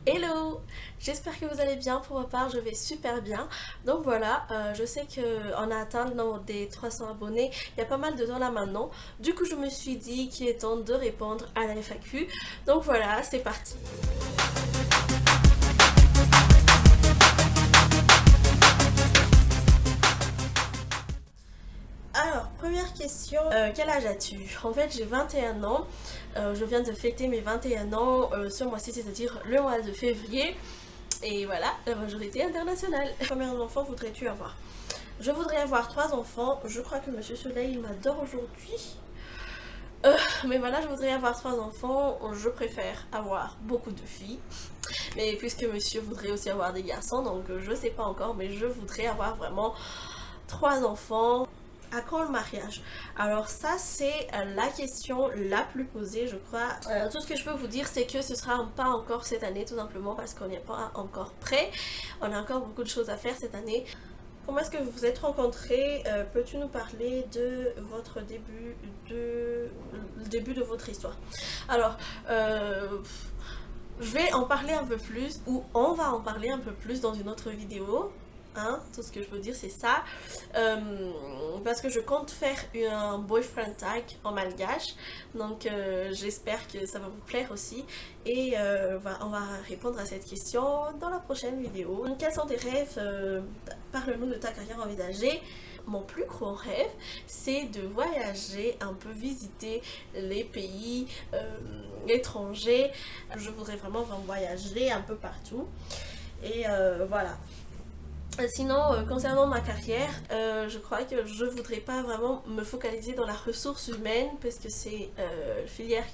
Hello! J'espère que vous allez bien. Pour ma part, je vais super bien. Donc voilà, je sais qu'on a atteint le nombre des 300 abonnés il y a pas mal de temps là maintenant. Du coup, je me suis dit qu'il est temps de répondre à la FAQ. Donc voilà, c'est parti. Alors, première question, quel âge as-tu? En fait, j'ai 21 ans. Je viens de fêter mes 21 ans ce mois-ci, c'est-à-dire le mois de février. Et voilà, la majorité internationale. Combien d'enfants voudrais-tu avoir? Je voudrais avoir 3 enfants. Je crois que Monsieur Soleil il m'adore aujourd'hui. Mais voilà, je voudrais avoir 3 enfants. Je préfère avoir beaucoup de filles. Mais puisque Monsieur voudrait aussi avoir des garçons, donc je sais pas encore, mais je voudrais avoir vraiment 3 enfants. À quand le mariage? Alors ça c'est la question la plus posée je crois. Tout ce que je peux vous dire c'est que ce sera pas encore cette année tout simplement parce qu'on n'est pas encore prêt. On a encore beaucoup de choses à faire cette année. Comment est-ce que vous vous êtes rencontrés? Peux-tu nous parler de votre le début de votre histoire? Alors, je vais en parler un peu plus, ou on va en parler un peu plus dans une autre vidéo. Hein, tout ce que je peux dire c'est ça. Parce que je compte faire un boyfriend tag en malgache. Donc j'espère que ça va vous plaire aussi. Et on va répondre à cette question dans la prochaine vidéo. Quels sont tes rêves? Parle-nous de ta carrière envisagée. Mon plus gros rêve, c'est de voyager, un peu visiter les pays étrangers. Je voudrais vraiment voyager un peu partout. Et voilà. Sinon, concernant ma carrière, je crois que je voudrais pas vraiment me focaliser dans la ressource humaine parce que c'est filière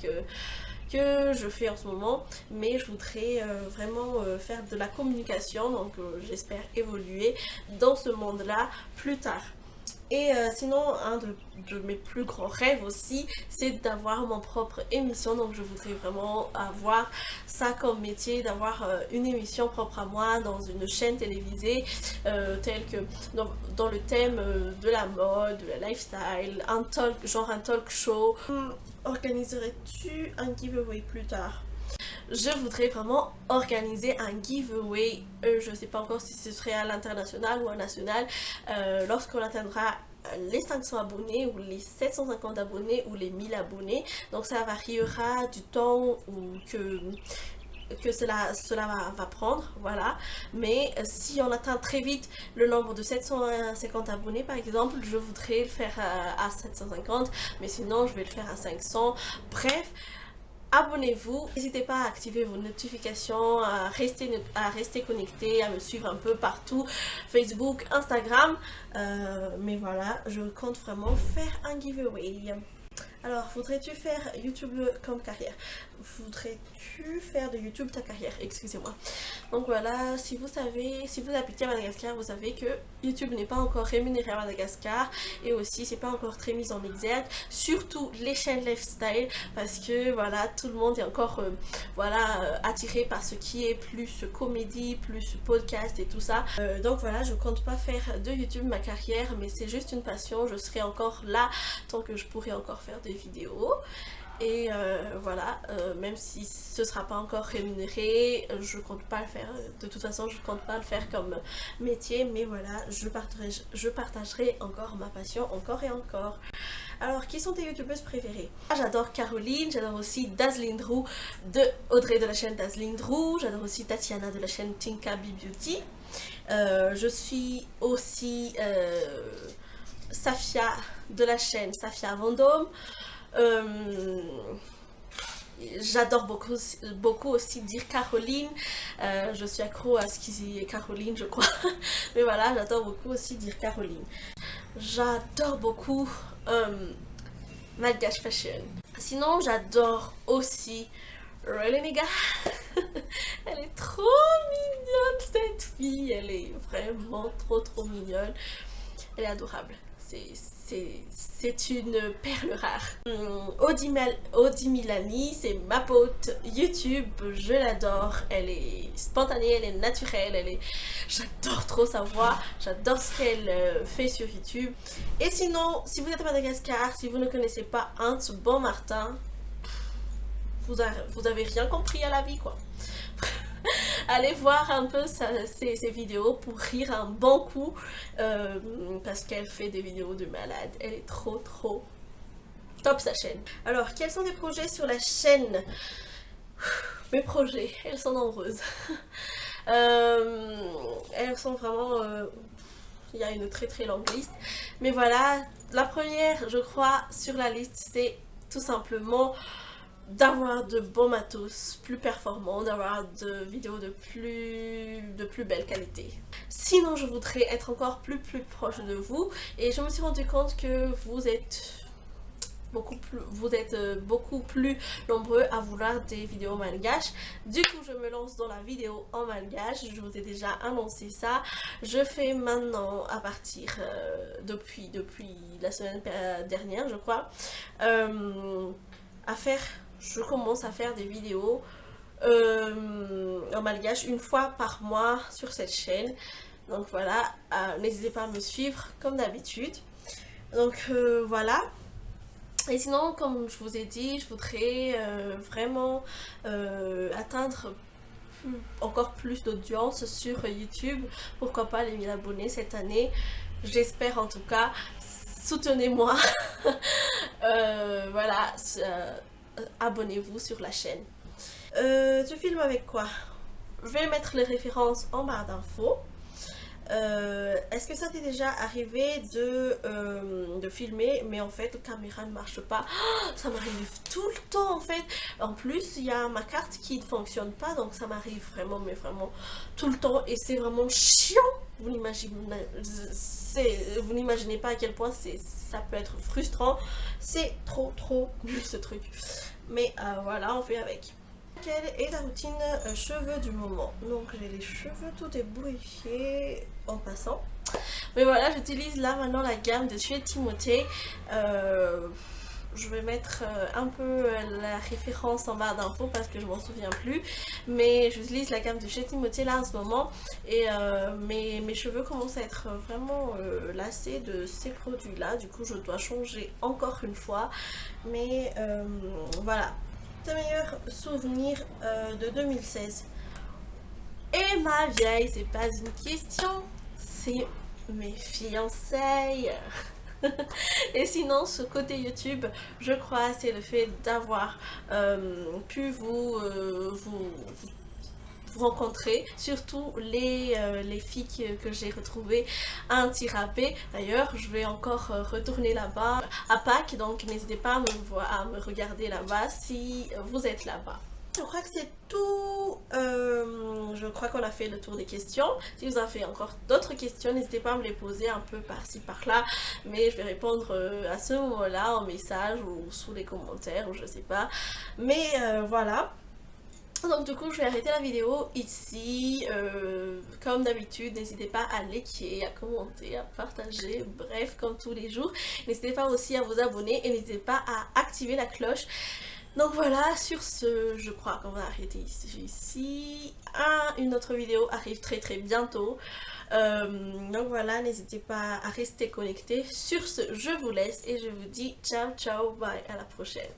que je fais en ce moment, mais je voudrais vraiment faire de la communication, donc j'espère évoluer dans ce monde-là plus tard. Et sinon, un de mes plus grands rêves aussi, c'est d'avoir mon propre émission. Donc je voudrais vraiment avoir ça comme métier, d'avoir une émission propre à moi dans une chaîne télévisée, telle que dans le thème de la mode, de la lifestyle, genre un talk show. Organiserais-tu un giveaway plus tard? Je voudrais vraiment organiser un giveaway. Je ne sais pas encore si ce serait à l'international ou à national. Lorsqu'on atteindra les 500 abonnés ou les 750 abonnés ou les 1000 abonnés. Donc ça variera du temps que cela va prendre, voilà. Mais si on atteint très vite le nombre de 750 abonnés par exemple, je voudrais le faire à 750, mais sinon je vais le faire à 500. Bref, abonnez-vous, n'hésitez pas à activer vos notifications, à rester connecté, à me suivre un peu partout, Facebook, Instagram. Mais voilà, je compte vraiment faire un giveaway. Alors, voudrais-tu faire YouTube comme carrière? Voudrais-tu faire de YouTube ta carrière? Excusez-moi. Donc voilà, si vous habitez à Madagascar, vous savez que YouTube n'est pas encore rémunéré à Madagascar et aussi c'est pas encore très mis en exergue, surtout les chaînes lifestyle parce que voilà, tout le monde est encore attiré par ce qui est plus comédie, plus podcast et tout ça. Donc voilà, je compte pas faire de YouTube ma carrière, mais c'est juste une passion. Je serai encore là tant que je pourrai encore faire des vidéos. Et voilà, même si ce sera pas encore rémunéré, je compte pas le faire. De toute façon, je compte pas le faire comme métier, mais voilà, je partagerai encore ma passion encore et encore. Alors, qui sont tes youtubeuses préférées? J'adore Caroline, j'adore aussi Dazzling Drew de Audrey de la chaîne Dazzling Drew, j'adore aussi Tatiana de la chaîne Tinka B Beauty. Je suis aussi Safia de la chaîne Safia Vendôme. J'adore beaucoup aussi dire Caroline. Je suis accro à ce qui est Caroline, je crois. Mais voilà, j'adore beaucoup aussi dire Caroline. J'adore beaucoup Malgache Fashion. Sinon, j'adore aussi Really Nigga. Elle est trop mignonne cette fille. Elle est vraiment trop mignonne. Elle est adorable. C'est une perle rare. Audi Milani, c'est ma pote YouTube, je l'adore, elle est spontanée, elle est naturelle, j'adore trop sa voix, j'adore ce qu'elle fait sur YouTube. Et sinon, si vous êtes à Madagascar, si vous ne connaissez pas Hans Bon Martin, vous avez rien compris à la vie quoi. allez voir un peu ses vidéos pour rire un bon coup parce qu'elle fait des vidéos de malade. Elle est trop top sa chaîne. Alors, quels sont les projets sur la chaîne? Mes projets, elles sont nombreuses. Elles sont vraiment... il y a une très longue liste. Mais voilà, la première, je crois, sur la liste, c'est tout simplement d'avoir de bons matos plus performants, d'avoir de vidéos de plus belle qualité. Sinon, je voudrais être encore plus proche de vous. Et je me suis rendu compte que vous êtes beaucoup plus nombreux à vouloir des vidéos malgaches. Du coup, je me lance dans la vidéo en malgache. Je vous ai déjà annoncé ça. Je fais maintenant, à partir depuis la semaine dernière, je crois, je commence à faire des vidéos en malgache une fois par mois sur cette chaîne. Donc voilà, n'hésitez pas à me suivre comme d'habitude. Donc voilà. Et sinon, comme je vous ai dit, je voudrais vraiment atteindre encore plus d'audience sur YouTube. Pourquoi pas les 1000 abonnés cette année. J'espère en tout cas. Soutenez-moi. Voilà, abonnez-vous sur la chaîne. Tu filmes avec quoi? Je vais mettre les références en barre d'infos. Est-ce que ça t'est déjà arrivé de filmer mais en fait la caméra ne marche pas? Ça m'arrive tout le temps en fait. En plus il y a ma carte qui ne fonctionne pas, donc ça m'arrive vraiment, mais vraiment tout le temps, et c'est vraiment chiant. Vous n'imaginez pas à quel point ça peut être frustrant. C'est trop nul ce truc, mais voilà, on fait avec. Quelle est la routine cheveux du moment? Donc j'ai les cheveux tout ébouillés en passant. Mais voilà, j'utilise là maintenant la gamme de chez Timothée. Je vais mettre un peu la référence en barre d'infos parce que je m'en souviens plus. Mais j'utilise la gamme de chez Timothée là en ce moment. Et mes cheveux commencent à être vraiment lassés de ces produits là. Du coup je dois changer encore une fois. Mais voilà. Tes meilleurs souvenirs de 2016? Et ma vieille, c'est pas une question, c'est mes fiançailles. Et sinon, ce côté YouTube, je crois, c'est le fait d'avoir pu vous rencontrer, surtout les filles que j'ai retrouvées à Antirapé. D'ailleurs, je vais encore retourner là-bas à Pâques, donc n'hésitez pas à me regarder là-bas si vous êtes là-bas. Je crois que c'est tout. Je crois qu'on a fait le tour des questions. Si vous avez encore d'autres questions, n'hésitez pas à me les poser un peu par-ci par-là, mais je vais répondre à ce moment-là en message ou sous les commentaires ou je sais pas. Mais voilà. Donc du coup je vais arrêter la vidéo ici. Comme d'habitude, n'hésitez pas à liker, à commenter, à partager, bref comme tous les jours. N'hésitez pas aussi à vous abonner et n'hésitez pas à activer la cloche. Donc voilà, sur ce, je crois qu'on va arrêter ici. Une autre vidéo arrive très bientôt. Donc voilà, n'hésitez pas à rester connecté. Sur ce, je vous laisse et je vous dis ciao, bye, à la prochaine.